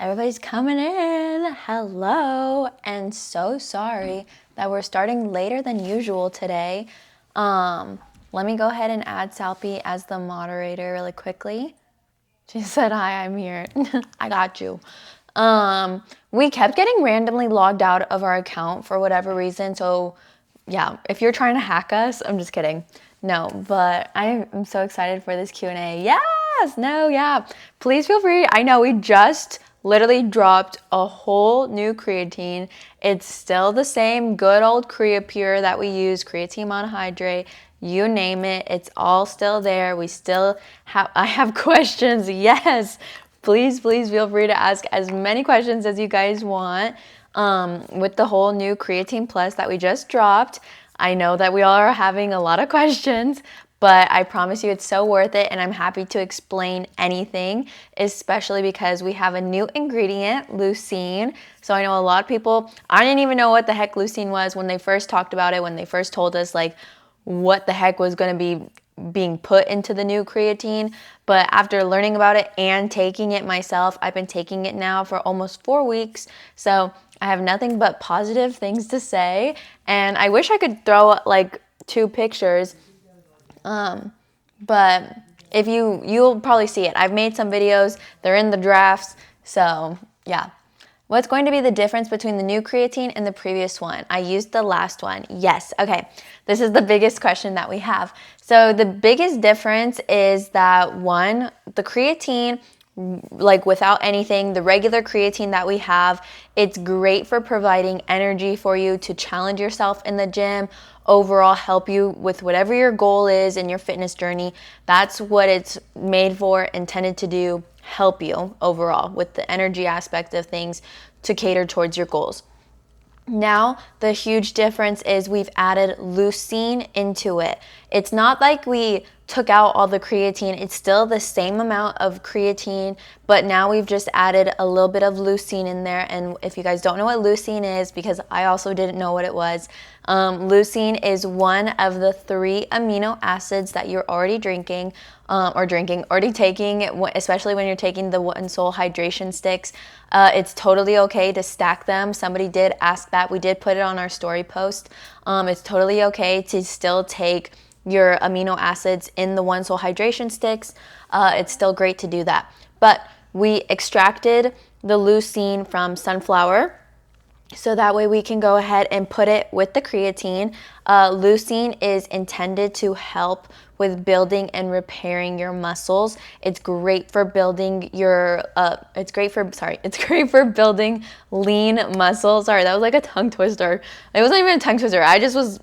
Everybody's coming in. Hello, and so sorry that we're starting later than usual today. Let me go ahead and add Salpy as the moderator really quickly. She said, "Hi, I'm here." I got you. We kept getting randomly logged out of our account for whatever reason. So yeah, if you're trying to hack us, I'm just kidding. No, but I am so excited for this Q&A. Yes, no, yeah. Please feel free. I know we just literally dropped a whole new creatine. It's still the same good old Creapure that we use, creatine monohydrate, you name it. It's all still there. We still have, I have questions. Yes, please feel free to ask as many questions as you guys want. With the whole new Creatine Plus that we just dropped, I know that we all are having a lot of questions, but I promise you it's so worth it, and I'm happy to explain anything, especially because we have a new ingredient, Leucine. So I know a lot of people, I didn't even know what the heck Leucine was when they first talked about it, when they first told us like what the heck was going to be being put into the new creatine. But after learning about it and taking it myself, I've been taking it now for almost 4 weeks. So I have nothing but positive things to say. And I wish I could throw like 2 pictures. But if you'll probably see it. I've made some videos. They're in the drafts. So yeah. What's going to be the difference between the new creatine and the previous one? I used the last one. Yes. Okay. This is the biggest question that we have. So the biggest difference is that one, the creatine, like without anything, the regular creatine that we have, it's great for providing energy for you to challenge yourself in the gym, overall help you with whatever your goal is in your fitness journey. That's what it's made for, intended to do, help you overall with the energy aspect of things to cater towards your goals. Now, the huge difference is we've added leucine into it. It's not like we took out all the creatine. It's still the same amount of creatine, but now we've just added a little bit of leucine in there. And if you guys don't know what leucine is, because I also didn't know what it was, leucine is one of the 3 amino acids that you're already drinking, already taking, especially when you're taking the One Soul hydration sticks. It's totally okay to stack them. Somebody did ask that. We did put it on our story post. It's totally okay to still take your amino acids in the One Soul hydration sticks. It's still great to do that. But we extracted the leucine from sunflower, so that way we can go ahead and put it with the creatine. Leucine is intended to help with building and repairing your muscles. It's great for building your, it's great for building lean muscles. Sorry, that was like a tongue twister. It wasn't even a tongue twister. I just was,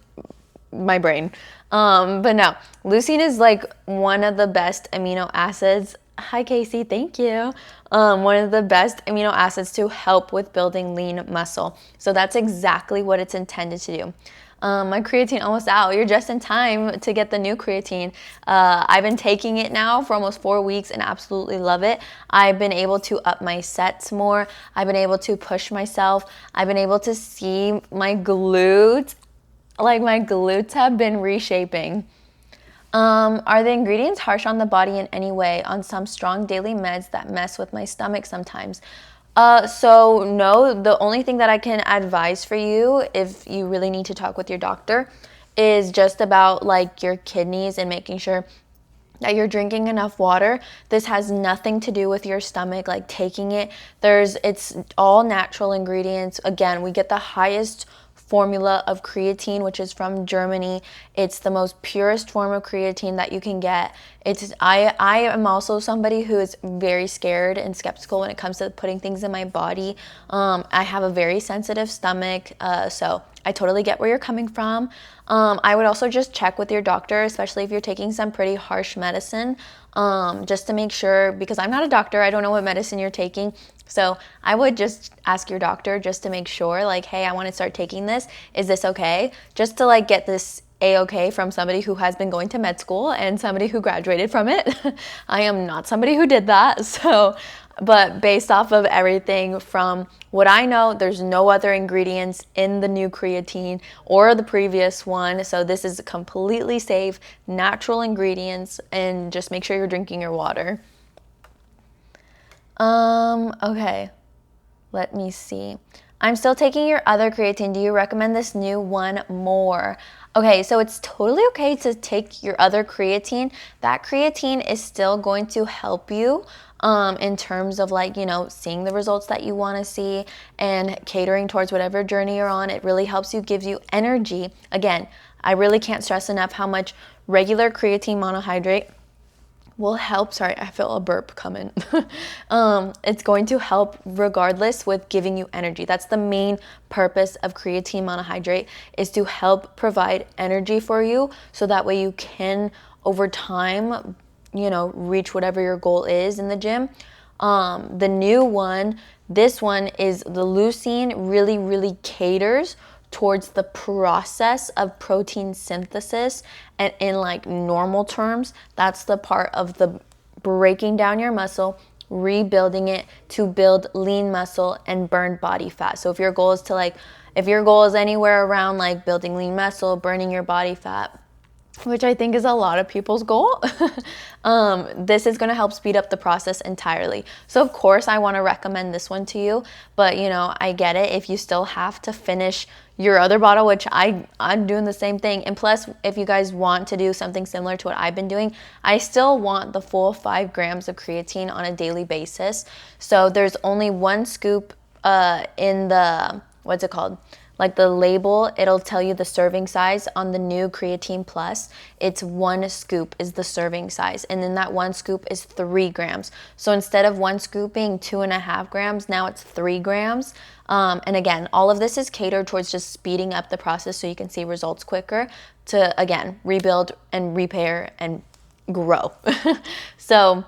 my brain. But no, leucine is like one of the best amino acids. Hi, Casey. Thank you. One of the best amino acids to help with building lean muscle. So that's exactly what it's intended to do. My creatine almost out. You're just in time to get the new creatine. I've been taking it now for almost 4 weeks and absolutely love it. I've been able to up my sets more. I've been able to push myself. I've been able to see my glutes. Like my glutes have been reshaping. Are the ingredients harsh on the body in any way? On some strong daily meds that mess with my stomach sometimes. So no, the only thing that I can advise for you, if you really need to talk with your doctor, is just about like your kidneys and making sure that you're drinking enough water. This has nothing to do with your stomach, like taking it. It's all natural ingredients. Again, we get the highest formula of creatine, which is from Germany. It's the most purest form of creatine that you can get. I am also somebody who is very scared and skeptical when it comes to putting things in my body. I have a very sensitive stomach, so I totally get where you're coming from. I would also just check with your doctor, especially if you're taking some pretty harsh medicine, just to make sure, because I'm not a doctor, I don't know what medicine you're taking. So I would just ask your doctor just to make sure, like, hey, I want to start taking this. Is this okay? Just to like get this A-okay from somebody who has been going to med school and somebody who graduated from it. I am not somebody who did that. So, but based off of everything from what I know, there's no other ingredients in the new creatine or the previous one. So this is completely safe, natural ingredients, and just make sure you're drinking your water. Okay. Let me see. I'm still taking your other creatine. Do you recommend this new one more? Okay, so it's totally okay to take your other creatine. That creatine is still going to help you in terms of like, you know, seeing the results that you want to see and catering towards whatever journey you're on. It really helps you, gives you energy. Again, I really can't stress enough how much regular creatine monohydrate will help. Sorry, I feel a burp coming. It's going to help regardless with giving you energy. That's the main purpose of creatine monohydrate, is to help provide energy for you so that way you can over time, you know, reach whatever your goal is in the gym. The new one, this one is the Leucine, really caters towards the process of protein synthesis, and in like normal terms, that's the part of the breaking down your muscle, rebuilding it to build lean muscle and burn body fat. So if your goal is to like, if your goal is anywhere around like building lean muscle, burning your body fat, which I think is a lot of people's goal, this is going to help speed up the process entirely. So of course I want to recommend this one to you, but you know, I get it if you still have to finish your other bottle, which I'm doing the same thing. And plus, if you guys want to do something similar to what I've been doing, I still want the full 5 grams of creatine on a daily basis. So there's only 1 scoop in the, what's it called? Like the label, it'll tell you the serving size on the new Creatine Plus. It's 1 scoop is the serving size. And then that 1 scoop is 3 grams. So instead of 1 scoop being 2.5 grams, now it's 3 grams. And again, all of this is catered towards just speeding up the process so you can see results quicker to, again, rebuild and repair and grow. So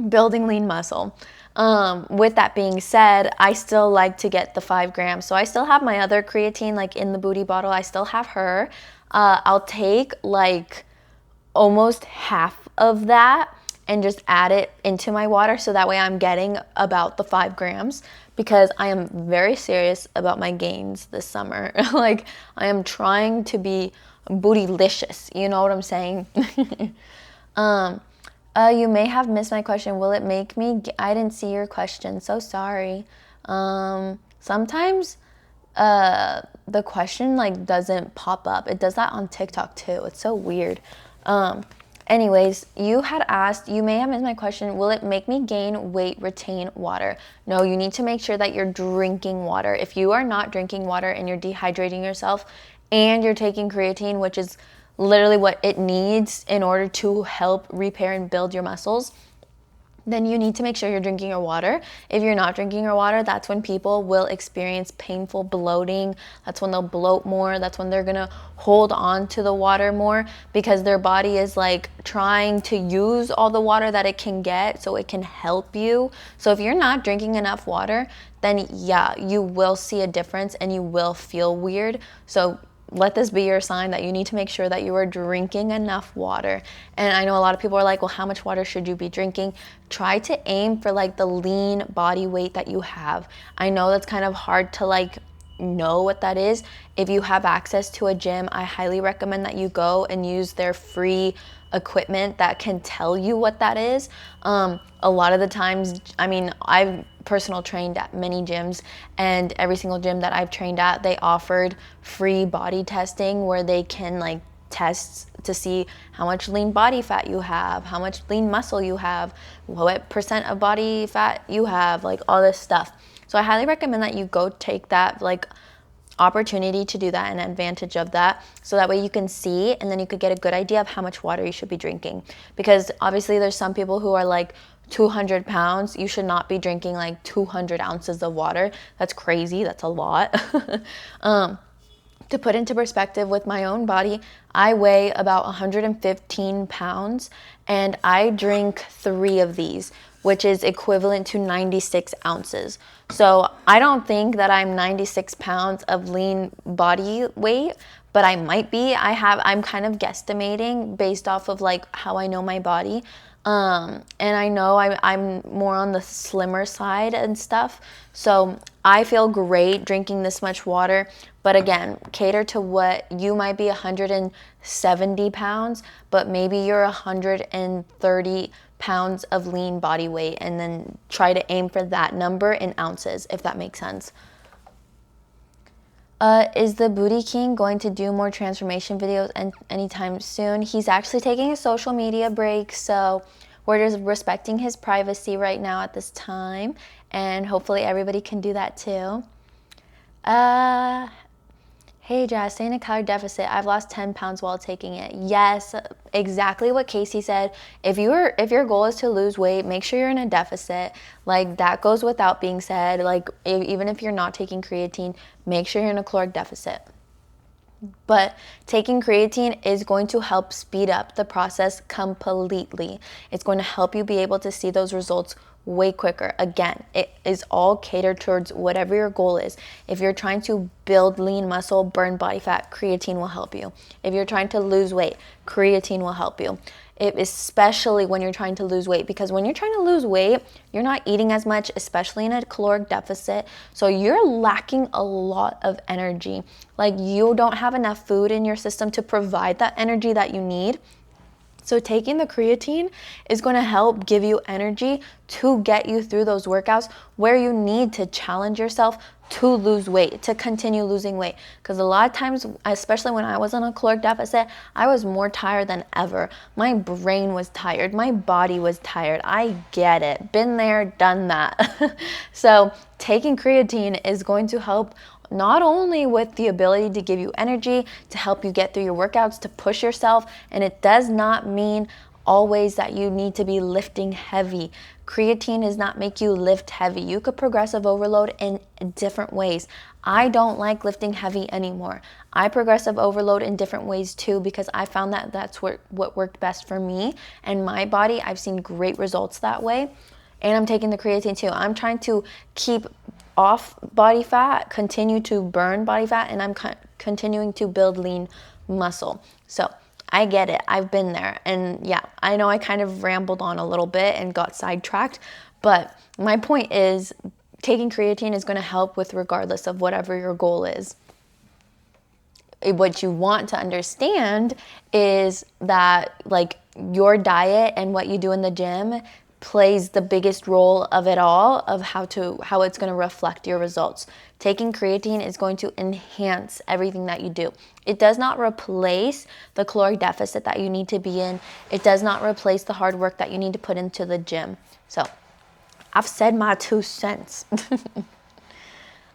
building lean muscle. With that being said, I still like to get the 5 grams. So I still have my other creatine like in the booty bottle. I still have her. I'll take like almost half of that and just add it into my water. So that way I'm getting about the 5 grams because I am very serious about my gains this summer. Like I am trying to be bootylicious. You know what I'm saying? You may have missed my question. Will it make me? I didn't see your question. So sorry. Sometimes the question like doesn't pop up. It does that on TikTok too. It's so weird. Anyways, you had asked, you may have missed my question, will it make me gain weight, retain water? No, you need to make sure that you're drinking water. If you are not drinking water and you're dehydrating yourself and you're taking creatine, which is literally what it needs in order to help repair and build your muscles, then you need to make sure you're drinking your water. If you're not drinking your water, that's when people will experience painful bloating. That's when they'll bloat more. That's when they're gonna hold on to the water more because their body is like trying to use all the water that it can get so it can help you. So if you're not drinking enough water, then yeah, you will see a difference and you will feel weird. So let this be your sign that you need to make sure that you are drinking enough water. And I know a lot of people are like, well, how much water should you be drinking? Try to aim for like the lean body weight that you have. I know that's kind of hard to like know what that is. If you have access to a gym, I highly recommend that you go and use their free equipment that can tell you what that is. A lot of the times, I mean, I've personal trained at many gyms, and every single gym that I've trained at, they offered free body testing where they can like test to see how much lean body fat you have, how much lean muscle you have, what percent of body fat you have, like all this stuff. So I highly recommend that you go take that like opportunity to do that and advantage of that, so that way you can see and then you could get a good idea of how much water you should be drinking. Because obviously there's some people who are like 200 pounds, you should not be drinking like 200 ounces of water. That's crazy, that's a lot. To put into perspective with my own body, I weigh about 115 pounds and I drink 3 of these, which is equivalent to 96 ounces. So I don't think that I'm 96 pounds of lean body weight, but I might be. I'm kind of guesstimating based off of like how I know my body. And I know I'm more on the slimmer side and stuff. So I feel great drinking this much water. But again, cater to what you might be 170 pounds, but maybe you're 130 pounds of lean body weight and then try to aim for that number in ounces, if that makes sense. Is the Booty King going to do more transformation videos anytime soon? He's actually taking a social media break, so we're just respecting his privacy right now at this time, and hopefully everybody can do that too. Hey Jazz, stay in a calorie deficit. I've lost 10 pounds while taking it. Yes, exactly what Casey said. If your goal is to lose weight, make sure you're in a deficit. Like, that goes without being said. Like, even if you're not taking creatine, make sure you're in a caloric deficit. But taking creatine is going to help speed up the process completely. It's going to help you be able to see those results way quicker. Again, it is all catered towards whatever your goal is. If you're trying to build lean muscle, burn body fat, creatine will help you. If you're trying to lose weight, creatine will help you. Especially when you're trying to lose weight, because when you're trying to lose weight, you're not eating as much, especially in a caloric deficit. So you're lacking a lot of energy. Like, you don't have enough food in your system to provide that energy that you need. So taking the creatine is going to help give you energy to get you through those workouts where you need to challenge yourself to lose weight, to continue losing weight. Because a lot of times, especially when I was on a caloric deficit, I was more tired than ever. My brain was tired. My body was tired. I get it. Been there, done that. So taking creatine is going to help not only with the ability to give you energy, to help you get through your workouts, to push yourself, and it does not mean always that you need to be lifting heavy. Creatine does not make you lift heavy. You could progressive overload in different ways. I don't like lifting heavy anymore. I progressive overload in different ways too, because I found that that's what worked best for me and my body. I've seen great results that way. And I'm taking the creatine too. I'm trying to keep off body fat, continue to burn body fat, and I'm continuing to build lean muscle. So I get it. I've been there. And yeah, I know I kind of rambled on a little bit and got sidetracked, but my point is taking creatine is going to help with regardless of whatever your goal is. What you want to understand is that, like, your diet and what you do in the gym plays the biggest role of it all, of how it's going to reflect your results. Taking creatine is going to enhance everything that you do. It does not replace the caloric deficit that you need to be in. It does not replace the hard work that you need to put into the gym. So I've said my 2 cents.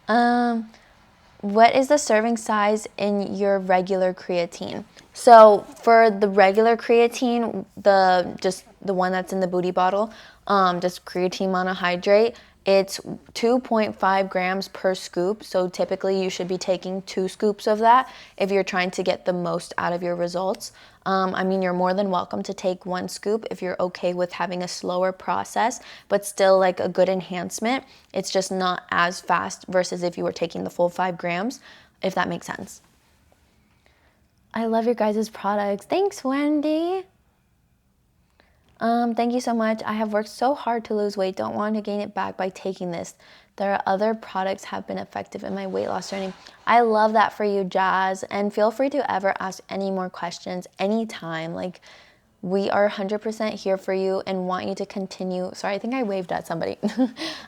What is the serving size in your regular creatine? So for the regular creatine, the one that's in the booty bottle, just creatine monohydrate, it's 2.5 grams per scoop. So typically you should be taking 2 scoops of that if you're trying to get the most out of your results. I mean, you're more than welcome to take 1 scoop if you're okay with having a slower process, but still like a good enhancement. It's just not as fast versus if you were taking the full 5 grams, if that makes sense. I love your guys' products. Thanks, Wendy. Thank you so much. I have worked so hard to lose weight. Don't want to gain it back by taking this. There are other products have been effective in my weight loss journey. I love that for you, Jazz. And feel free to ever ask any more questions anytime. Like, we are 100% here for you and want you to continue. Sorry, I think I waved at somebody.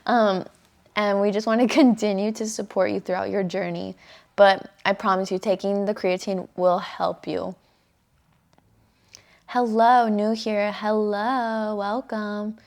And we just want to continue to support you throughout your journey. But I promise you, taking the creatine will help you. Hello, new here. Hello, welcome.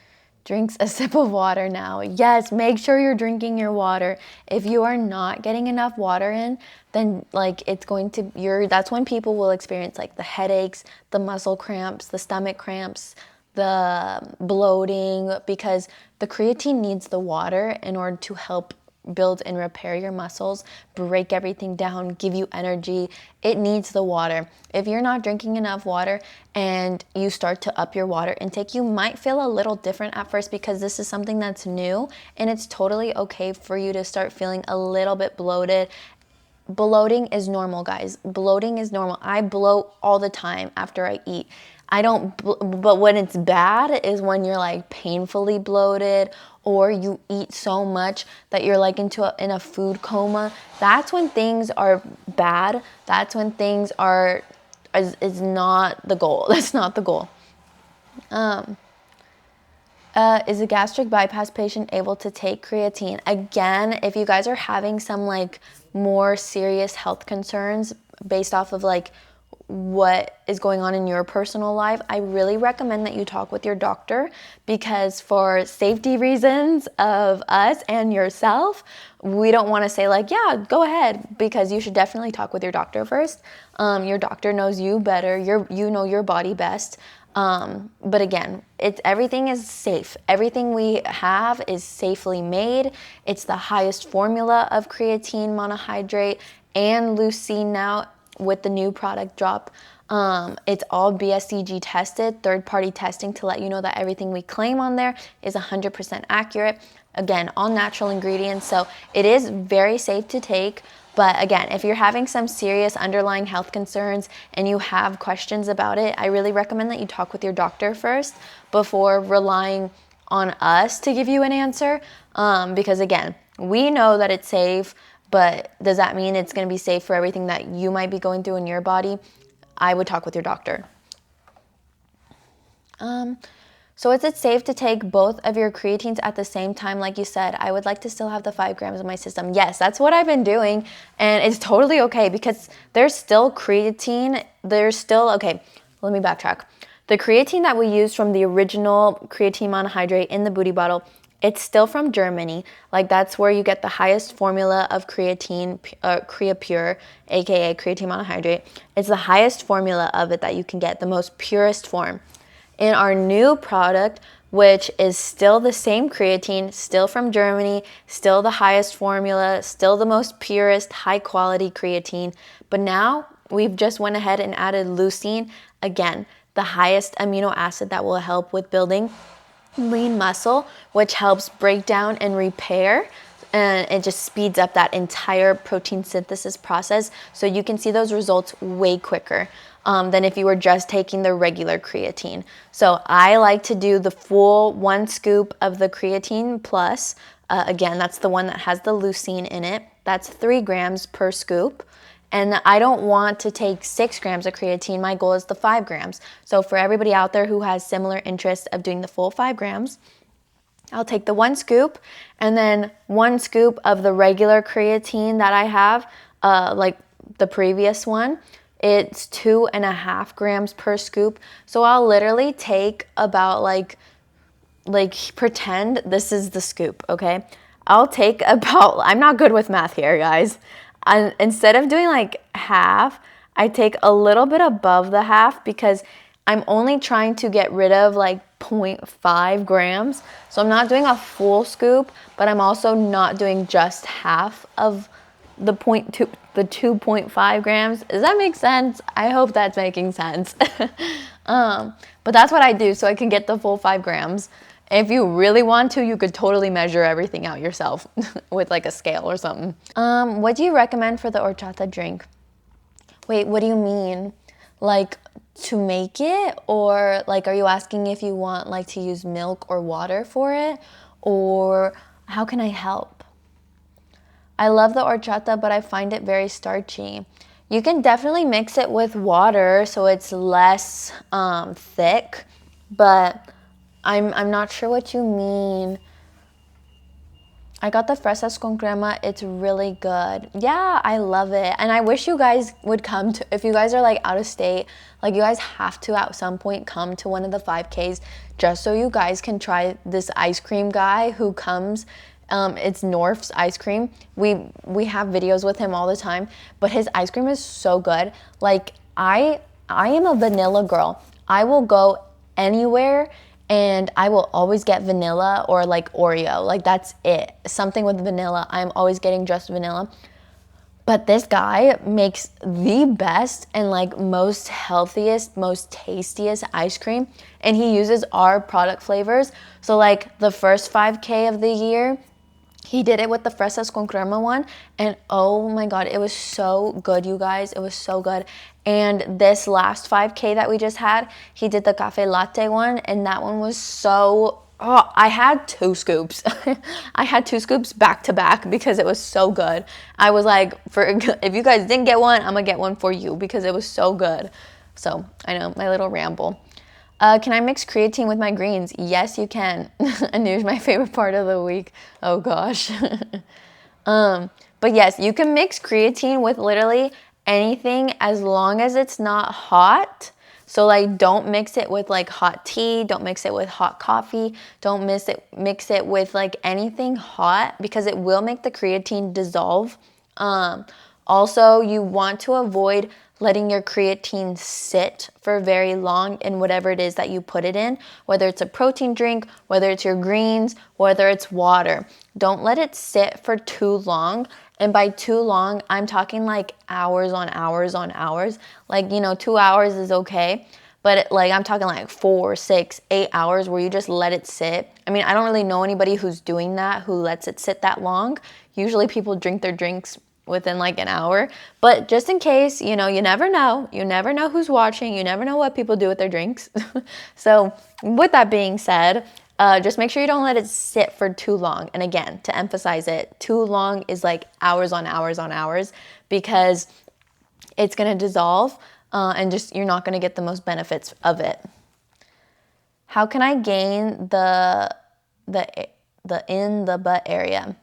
Drinks a sip of water now. Yes, make sure you're drinking your water. If you are not getting enough water in, then like that's when people will experience like the headaches, the muscle cramps, the stomach cramps, the bloating, because the creatine needs the water in order to help build and repair your muscles, break everything down, give you energy. It needs the water. If you're not drinking enough water and you start to up your water intake, you might feel a little different at first because this is something that's new, and it's totally okay for you to start feeling a little bit bloated. Bloating is normal, guys. Bloating is normal. I bloat all the time after I eat. But when it's bad is when you're like painfully bloated, or you eat so much that you're like in a food coma. That's when things are bad. That's when things is not the goal. That's not the goal. Is a gastric bypass patient able to take creatine? Again, if you guys are having some like more serious health concerns based off of like what is going on in your personal life, I really recommend that you talk with your doctor, because for safety reasons of us and yourself, we don't want to say like, yeah, go ahead, because you should definitely talk with your doctor first. Your doctor knows you better. You know your body best. But again, everything is safe. Everything we have is safely made. It's the highest formula of creatine monohydrate and leucine now with the new product drop. It's all BSCG tested, third-party testing to let you know that everything we claim on there is 100% accurate. Again, all natural ingredients, so it is very safe to take. But again, if you're having some serious underlying health concerns and you have questions about it, I really recommend that you talk with your doctor first before relying on us to give you an answer. Because again, we know that it's safe, but does that mean it's going to be safe for everything that you might be going through in your body? I would talk with your doctor. So is it safe to take both of your creatines at the same time? Like you said, I would like to still have the 5 grams in my system. Yes, that's what I've been doing, and it's totally okay, because there's still creatine. Okay, let me backtrack. The creatine that we used from the original creatine monohydrate in the booty bottle, it's still from Germany. Like, that's where you get the highest formula of creatine, CreaPure, aka creatine monohydrate. It's the highest formula of it that you can get, the most purest form. In our new product, which is still the same creatine, still from Germany, still the highest formula, still the most purest, high quality creatine, but now we've just went ahead and added leucine, again, the highest amino acid that will help with building lean muscle, which helps break down and repair, and it just speeds up that entire protein synthesis process, so you can see those results way quicker than if you were just taking the regular creatine. So I like to do the full 1 scoop of the creatine plus, again, that's the one that has the leucine in it. That's 3 grams per scoop. And I don't want to take 6 grams of creatine. My goal is the 5 grams. So for everybody out there who has similar interests of doing the full 5 grams, I'll take the 1 scoop and then 1 scoop of the regular creatine that I have, like the previous one. It's 2.5 grams per scoop. So I'll literally take about like pretend this is the scoop, okay? I'll take about, I'm not good with math here, guys. Instead of doing like half, I take a little bit above the half, because I'm only trying to get rid of like 0.5 grams. So I'm not doing a full scoop, but I'm also not doing just half of the 2.5 grams. Does that make sense? I hope that's making sense. But that's what I do, so I can get the full 5 grams. If you really want to, you could totally measure everything out yourself with like a scale or something. What do you recommend for the horchata drink? Wait, what do you mean? Like, to make it? Or like, are you asking if you want like to use milk or water for it? Or how can I help? I love the horchata, but I find it very starchy. You can definitely mix it with water so it's less thick, but I'm not sure what you mean. I got the fresas con crema. It's really good. Yeah, I love it. And I wish you guys would come to, if you guys are like out of state, like you guys have to at some point come to one of the 5Ks just so you guys can try this ice cream guy who comes. It's Norf's ice cream. We have videos with him all the time, but his ice cream is so good. Like, I am a vanilla girl. I will go anywhere and I will always get vanilla or like Oreo. Like, that's it. Something with vanilla. I'm always getting just vanilla. But this guy makes the best and like most healthiest, most tastiest ice cream. And he uses our product flavors. So like the first 5K of the year, he did it with the fresas con crema one. And oh my God, it was so good, you guys. It was so good. And this last 5K that we just had, he did the cafe latte one. And that one was so, oh, I had 2 scoops. I had 2 scoops back to back because it was so good. I was like, if you guys didn't get one, I'm gonna get one for you because it was so good. So I know, my little ramble. Can I mix creatine with my greens? Yes, you can. And here's my favorite part of the week. Oh gosh. But yes, you can mix creatine with literally anything as long as it's not hot. So like don't mix it with like hot tea, don't mix it with hot coffee, don't mix it with like anything hot because it will make the creatine dissolve. Also, you want to avoid letting your creatine sit for very long in whatever it is that you put it in, whether it's a protein drink, whether it's your greens, whether it's water. Don't let it sit for too long. And by too long, I'm talking like hours on hours on hours. Like, 2 hours is okay. But like I'm talking like 4, 6, 8 hours where you just let it sit. I mean, I don't really know anybody who's doing that, who lets it sit that long. Usually people drink their drinks within like an hour. But just in case, you never know. You never know who's watching. You never know what people do with their drinks. So with that being said, just make sure you don't let it sit for too long. And again, to emphasize it, too long is like hours on hours on hours because it's going to dissolve and just you're not going to get the most benefits of it. How can I gain the in the butt area?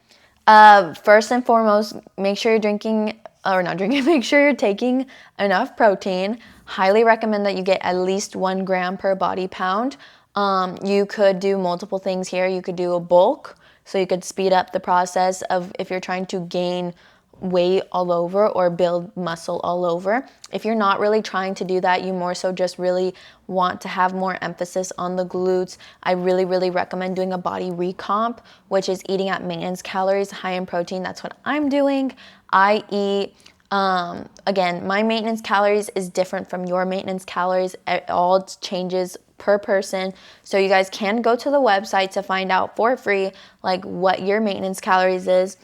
First and foremost, make sure make sure you're taking enough protein. Highly recommend that you get at least 1 gram per body pound. You could do multiple things here. You could do a bulk, so you could speed up the process of if you're trying to gain weight all over or build muscle all over. If you're not really trying to do that, you more so just really want to have more emphasis on the glutes, I really, really recommend doing a body recomp, which is eating at maintenance calories, high in protein. That's what I'm doing. I eat, again, my maintenance calories is different from your maintenance calories. It all changes per person. So you guys can go to the website to find out for free, like what your maintenance calories is.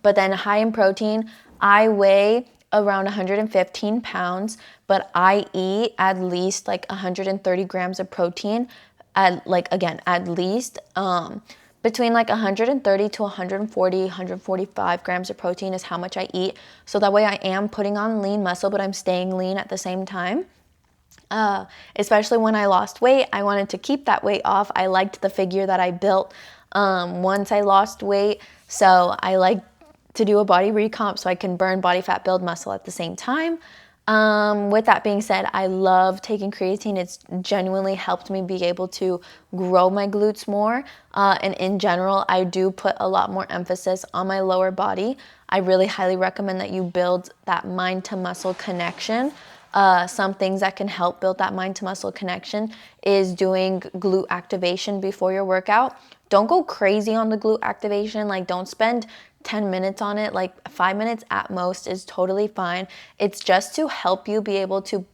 But then high in protein, I weigh around 115 pounds, but I eat at least like 130 grams of protein at least between like 130 to 140, 145 grams of protein is how much I eat. So that way I am putting on lean muscle, but I'm staying lean at the same time. Especially when I lost weight, I wanted to keep that weight off. I liked the figure that I built once I lost weight. So I like to do a body recomp so I can burn body fat, build muscle at the same time. With that being said, I love taking creatine. It's genuinely helped me be able to grow my glutes more. And in general, I do put a lot more emphasis on my lower body. I really highly recommend that you build that mind to muscle connection. Some things that can help build that mind to muscle connection is doing glute activation before your workout. Don't go crazy on the glute activation. Like, don't spend 10 minutes on it. Like 5 minutes at most is totally fine. It's just to help you be able to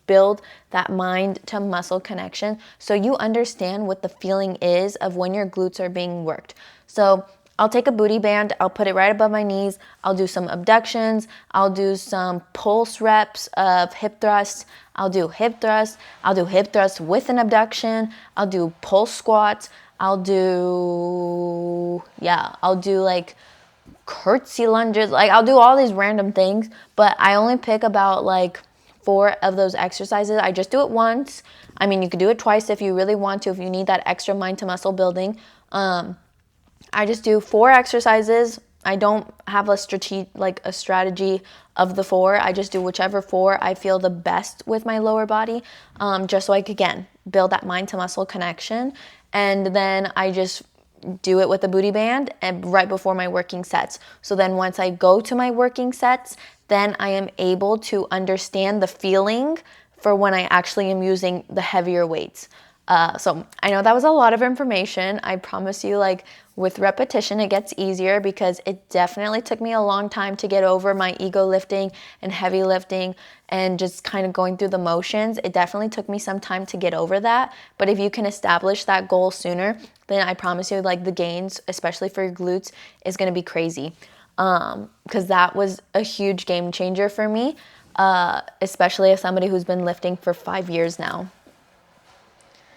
build that mind to muscle connection so you understand what the feeling is of when your glutes are being worked. So I'll take a booty band, I'll put it right above my knees, I'll do some abductions, I'll do some pulse reps of hip thrusts, I'll do hip thrusts with an abduction, I'll do pulse squats, I'll do like curtsy lunges, like I'll do all these random things, but I only pick about like 4 of those exercises. I just do it once. I mean, you could do it twice if you really want to, if you need that extra mind to muscle building. I just do 4 exercises. I don't have a strategy of the 4. I just do whichever 4 I feel the best with my lower body, just so I can, again, build that mind to muscle connection. And then I just do it with a booty band and right before my working sets. So then once I go to my working sets, then I am able to understand the feeling for when I actually am using the heavier weights. So I know that was a lot of information. I promise you, like, with repetition, it gets easier because it definitely took me a long time to get over my ego lifting and heavy lifting and just kind of going through the motions. It definitely took me some time to get over that. But if you can establish that goal sooner, then I promise you, like, the gains, especially for your glutes, is going to be crazy. Because that was a huge game changer for me, especially as somebody who's been lifting for 5 years now.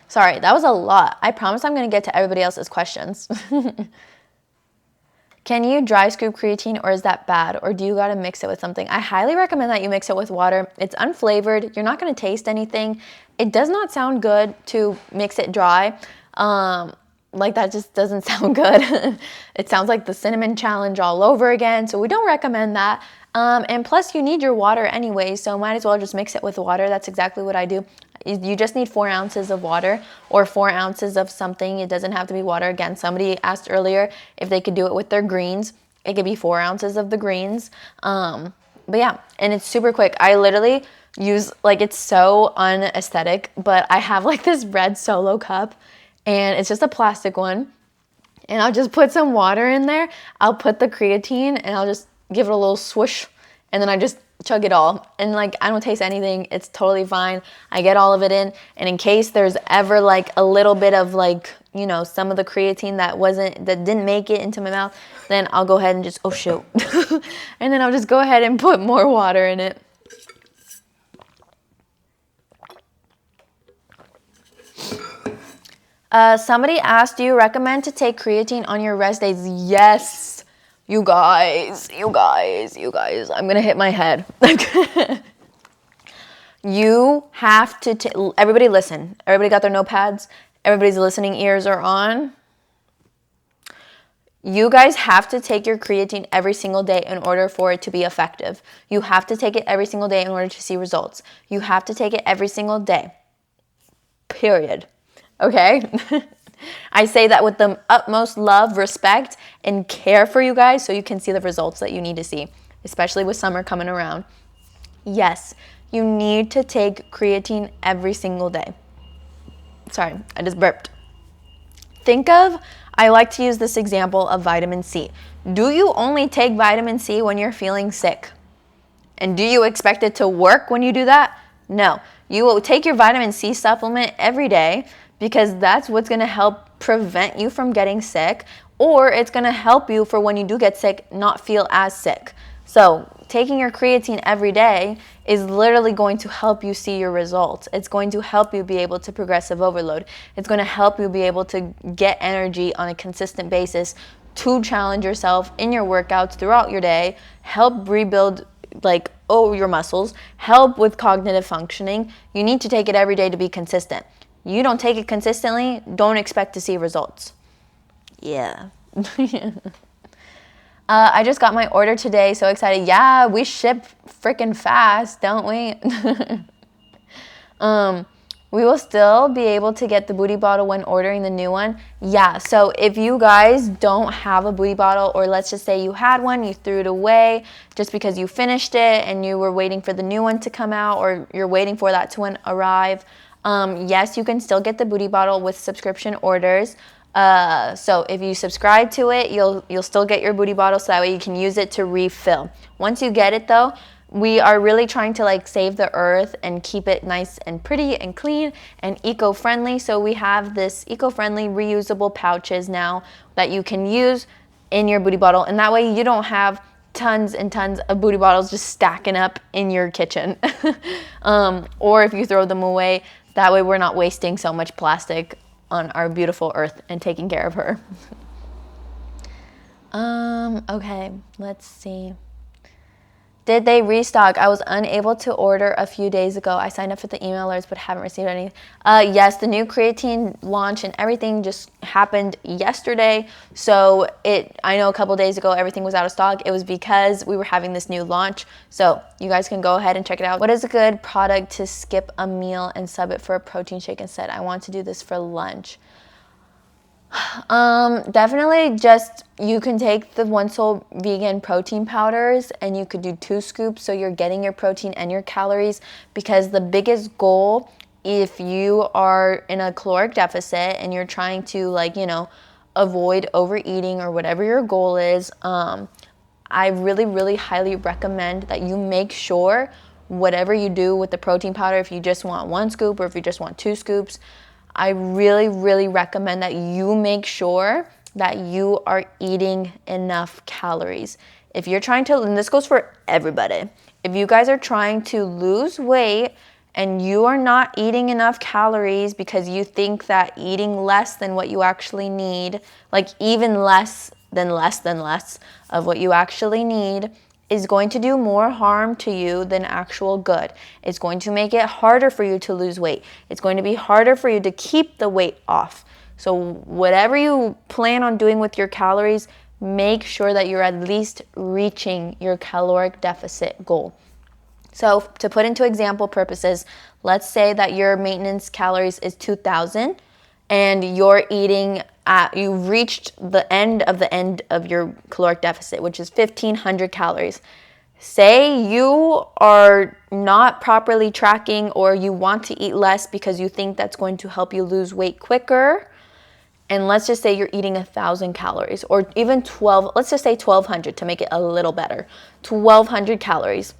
Sorry, that was a lot. I promise I'm going to get to everybody else's questions. Can you dry scoop creatine, or is that bad? Or do you gotta mix it with something? I highly recommend that you mix it with water. It's unflavored. You're not gonna taste anything. It does not sound good to mix it dry. Like that just doesn't sound good. It sounds like the cinnamon challenge all over again. So we don't recommend that. And plus you need your water anyway, so might as well just mix it with water. That's exactly what I do. You just need 4 ounces of water or 4 ounces of something. It doesn't have to be water. Again, somebody asked earlier if they could do it with their greens. It could be 4 ounces of the greens. But yeah, and it's super quick. I literally use, like, it's so unaesthetic, but I have like this red Solo cup and it's just a plastic one. And I'll just put some water in there. I'll put the creatine and I'll just give it a little swoosh, and then I just chug it all. And like, I don't taste anything. It's totally fine. I get all of it in. And in case there's ever like a little bit of like, you know, some of the creatine that didn't make it into my mouth, then I'll go ahead and just, oh shoot. And then I'll just go ahead and put more water in it. Somebody asked, do you recommend to take creatine on your rest days? Yes. You guys, I'm gonna hit my head. You have to, everybody listen. Everybody got their notepads? Everybody's listening ears are on? You guys have to take your creatine every single day in order for it to be effective. You have to take it every single day in order to see results. You have to take it every single day. Period. Okay? I say that with the utmost love, respect, and care for you guys so you can see the results that you need to see, especially with summer coming around. Yes, you need to take creatine every single day. Sorry, I just burped. I like to use this example of vitamin C. Do you only take vitamin C when you're feeling sick? And do you expect it to work when you do that? No. You will take your vitamin C supplement every day, because that's what's gonna help prevent you from getting sick, or it's gonna help you for when you do get sick, not feel as sick. So taking your creatine every day is literally going to help you see your results. It's going to help you be able to progressive overload. It's gonna help you be able to get energy on a consistent basis to challenge yourself in your workouts throughout your day, help rebuild your muscles, help with cognitive functioning. You need to take it every day to be consistent. You don't take it consistently, don't expect to see results. Yeah. I just got my order today, so excited. Yeah, we ship freaking fast, don't we? We will still be able to get the booty bottle when ordering the new one. Yeah, so if you guys don't have a booty bottle, or let's just say you had one, you threw it away just because you finished it and you were waiting for the new one to come out, or you're waiting for that to arrive, yes, you can still get the booty bottle with subscription orders. So if you subscribe to it, you'll still get your booty bottle, so that way you can use it to refill. Once you get it though, we are really trying to save the earth and keep it nice and pretty and clean and eco-friendly. So we have this eco-friendly reusable pouches now that you can use in your booty bottle, and that way you don't have tons and tons of booty bottles just stacking up in your kitchen. Or if you throw them away, that way we're not wasting so much plastic on our beautiful earth and taking care of her. Okay, let's see. Did they restock? I was unable to order a few days ago. I signed up for the email alerts but haven't received any. Yes, the new creatine launch and everything just happened yesterday. So I know a couple days ago everything was out of stock. It was because we were having this new launch. So you guys can go ahead and check it out. What is a good product to skip a meal and sub it for a protein shake instead? I want to do this for lunch. Definitely just, you can take the One Soul vegan protein powders and you could do 2 scoops, so you're getting your protein and your calories, because the biggest goal, if you are in a caloric deficit and you're trying to avoid overeating or whatever your goal is, I really, really highly recommend that you make sure whatever you do with the protein powder, if you just want 1 scoop or if you just want 2 scoops, I really, really recommend that you make sure that you are eating enough calories. If you're trying to, and this goes for everybody, if you guys are trying to lose weight and you are not eating enough calories because you think that eating less than what you actually need, even less than less of what you actually need is going to do more harm to you than actual good. It's going to make it harder for you to lose weight. It's going to be harder for you to keep the weight off. So whatever you plan on doing with your calories, make sure that you're at least reaching your caloric deficit goal. So to put into example purposes, let's say that your maintenance calories is 2,000 and you're eating you've reached the end of your caloric deficit, which is 1,500 calories. Say you are not properly tracking or you want to eat less because you think that's going to help you lose weight quicker. And let's just say you're eating 1,000 calories or even 12, let's just say 1,200 to make it a little better, 1,200 calories.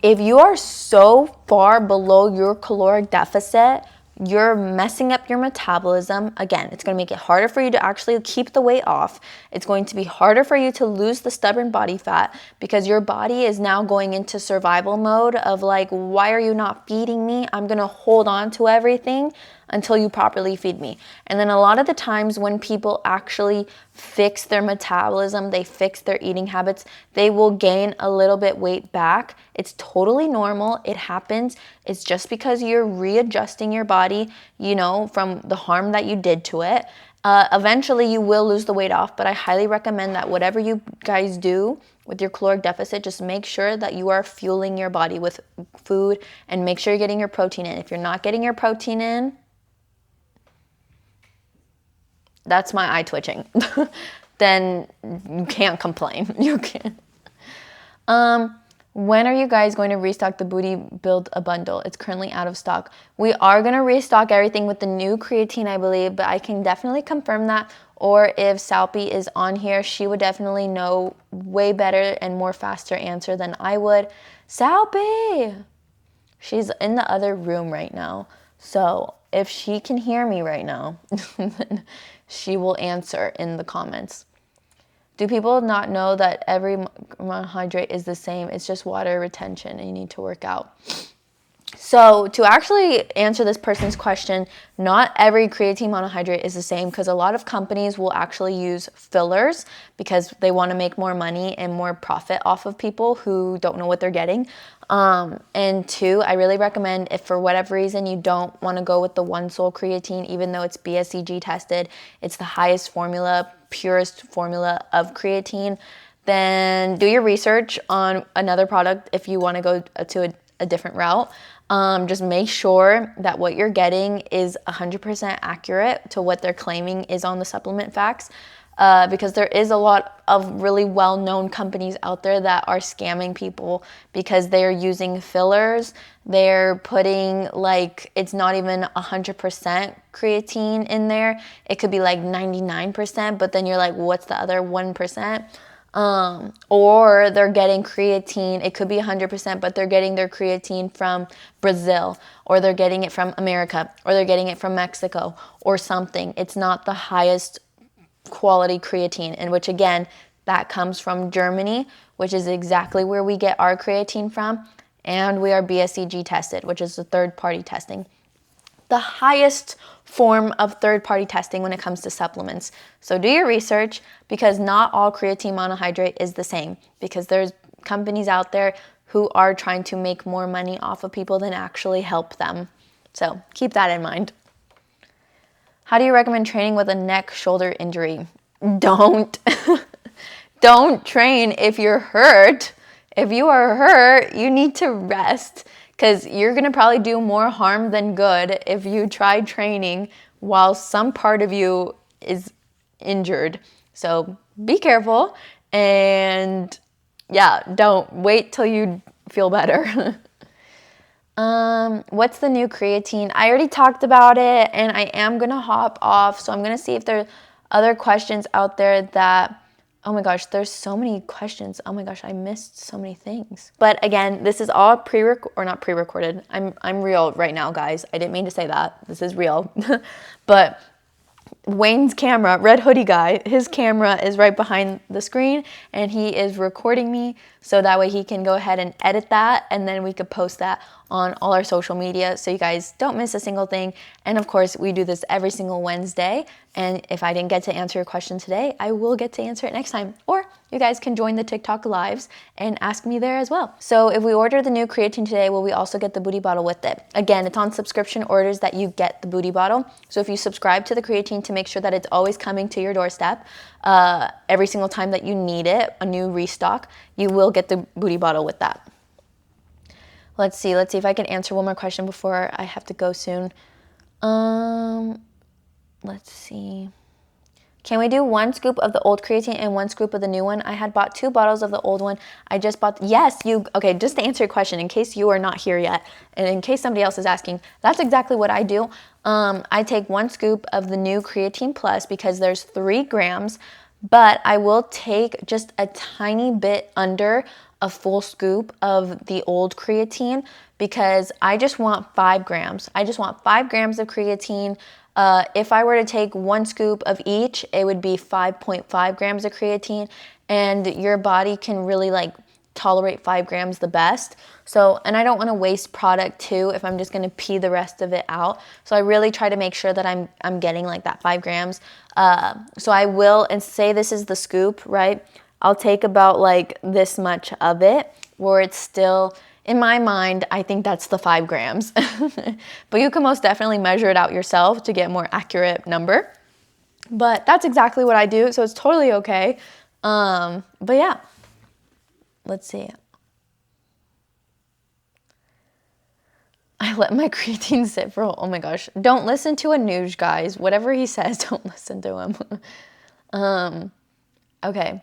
If you are so far below your caloric deficit, you're messing up your metabolism. Again, it's going to make it harder for you to actually keep the weight off. It's going to be harder for you to lose the stubborn body fat because your body is now going into survival mode of like, why are you not feeding me? I'm going to hold on to everything until you properly feed me. And then a lot of the times when people actually fix their metabolism, they fix their eating habits, they will gain a little bit weight back. It's totally normal. It happens. It's just because you're readjusting your body, from the harm that you did to it. Eventually you will lose the weight off, but I highly recommend that whatever you guys do with your caloric deficit, just make sure that you are fueling your body with food and make sure you're getting your protein in. If you're not getting your protein in, that's my eye twitching. Then you can't complain. You can't. When are you guys going to restock the Booty Build a Bundle? It's currently out of stock. We are going to restock everything with the new creatine, I believe, but I can definitely confirm that. Or if Salpy is on here, she would definitely know way better and more faster answer than I would. Salpy! She's in the other room right now. So if she can hear me right now, then she will answer in the comments. Do people not know that every monohydrate is the same? It's just water retention and you need to work out. So to actually answer this person's question, not every creatine monohydrate is the same because a lot of companies will actually use fillers because they want to make more money and more profit off of people who don't know what they're getting. And two, I really recommend if for whatever reason you don't want to go with the One Soul creatine, even though it's BSCG tested, it's the highest formula, purest formula of creatine, then do your research on another product if you want to go to a different route. Just make sure that what you're getting is 100% accurate to what they're claiming is on the supplement facts, because there is a lot of really well-known companies out there that are scamming people because they're using fillers. They're putting it's not even 100% creatine in there. It could be like 99%, but then you're like, what's the other 1%? Or they're getting creatine, it could be 100%, but they're getting their creatine from Brazil, or they're getting it from America, or they're getting it from Mexico, or something. It's not the highest quality creatine, in which again, that comes from Germany, which is exactly where we get our creatine from, and we are BSCG tested, which is the third-party testing. The highest form of third-party testing when it comes to supplements. So do your research, because not all creatine monohydrate is the same, because there's companies out there who are trying to make more money off of people than actually help them. So keep that in mind. How do you recommend training with a neck shoulder injury? Don't. Don't train if you're hurt. If you are hurt, you need to rest, because you're going to probably do more harm than good if you try training while some part of you is injured. So be careful, and don't wait till you feel better. What's the new creatine? I already talked about it, and I am going to hop off, so I'm going to see if there are other questions out there that... Oh my gosh, there's so many questions. Oh my gosh, I missed so many things. But again, this is all not pre-recorded. I'm real right now, guys. I didn't mean to say that. This is real. But Wayne's camera, red hoodie guy, his camera is right behind the screen, and he is recording me, so that way he can go ahead and edit that, and then we could post that on all our social media so you guys don't miss a single thing. And of course, we do this every single Wednesday. And if I didn't get to answer your question today, I will get to answer it next time. Or you guys can join the TikTok lives and ask me there as well. So if we order the new creatine today, will we also get the booty bottle with it? Again, it's on subscription orders that you get the booty bottle. So if you subscribe to the creatine to make sure that it's always coming to your doorstep, every single time that you need it, a new restock, you will get the booty bottle with that. Let's see if I can answer one more question before I have to go soon. Let's see. Can we do 1 scoop of the old creatine and 1 scoop of the new one? I had bought 2 bottles of the old one. I just bought, yes, okay, just to answer your question, in case you are not here yet, and in case somebody else is asking, that's exactly what I do. I take 1 scoop of the new Creatine Plus because there's 3 grams, but I will take just a tiny bit under a full scoop of the old creatine because I just want 5 grams. I just want 5 grams of creatine. If I were to take 1 scoop of each, it would be 5.5 grams of creatine, and your body can really like tolerate 5 grams the best. So, and I don't want to waste product too if I'm just going to pee the rest of it out. So I really try to make sure that I'm getting like that 5 grams. So I will, and say this is the scoop, right? I'll take about like this much of it where it's still, in my mind, I think that's the 5 grams. But you can most definitely measure it out yourself to get a more accurate number. But that's exactly what I do, so it's totally okay. But yeah, let's see. I let my creatine sit for, oh my gosh. Don't listen to Anuj, guys. Whatever he says, don't listen to him. Okay,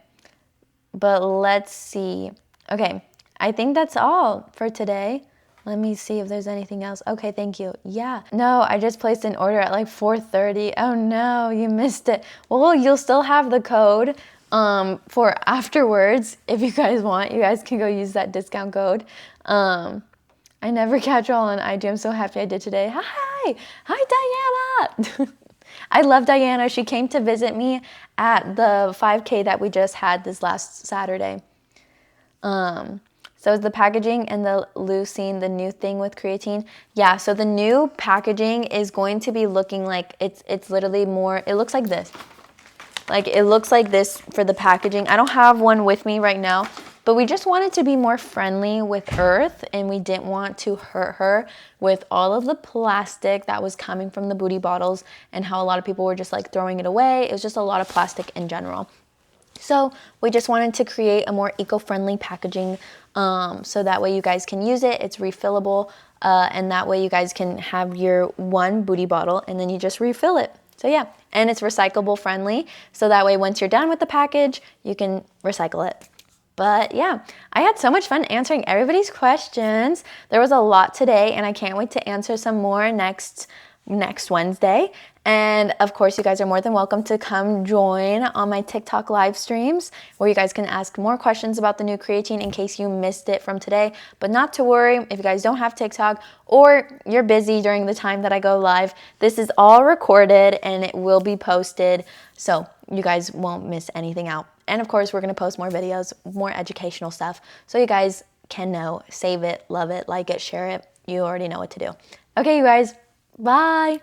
but let's see. Okay, I think that's all for today. Let me see if there's anything else. Okay, thank you. Yeah. No, I just placed an order at like 4:30. Oh no, you missed it. Well, you'll still have the code for afterwards. If you guys want, you guys can go use that discount code. I never catch y'all on IG. I'm so happy I did today. Hi Diana. I love Diana. She came to visit me at the 5K that we just had this last Saturday. So is the packaging and the Leucine the new thing with creatine? Yeah, so the new packaging is going to be looking like it's literally more, it looks like this. Like it looks like this for the packaging. I don't have one with me right now, but we just wanted to be more friendly with Earth, and we didn't want to hurt her with all of the plastic that was coming from the booty bottles and how a lot of people were just like throwing it away. It was just a lot of plastic in general. So we just wanted to create a more eco-friendly packaging so that way you guys can use it. It's refillable, and that way you guys can have your 1 booty bottle and then you just refill it. So yeah, and it's recyclable friendly. So that way once you're done with the package, you can recycle it. But yeah, I had so much fun answering everybody's questions. There was a lot today, and I can't wait to answer some more next Wednesday. And of course, you guys are more than welcome to come join on my TikTok live streams where you guys can ask more questions about the new creatine in case you missed it from today. But not to worry, if you guys don't have TikTok or you're busy during the time that I go live, this is all recorded and it will be posted, so you guys won't miss anything out. And of course, we're going to post more videos, more educational stuff, so you guys can know, save it, love it, like it, share it. You already know what to do. Okay, you guys, bye.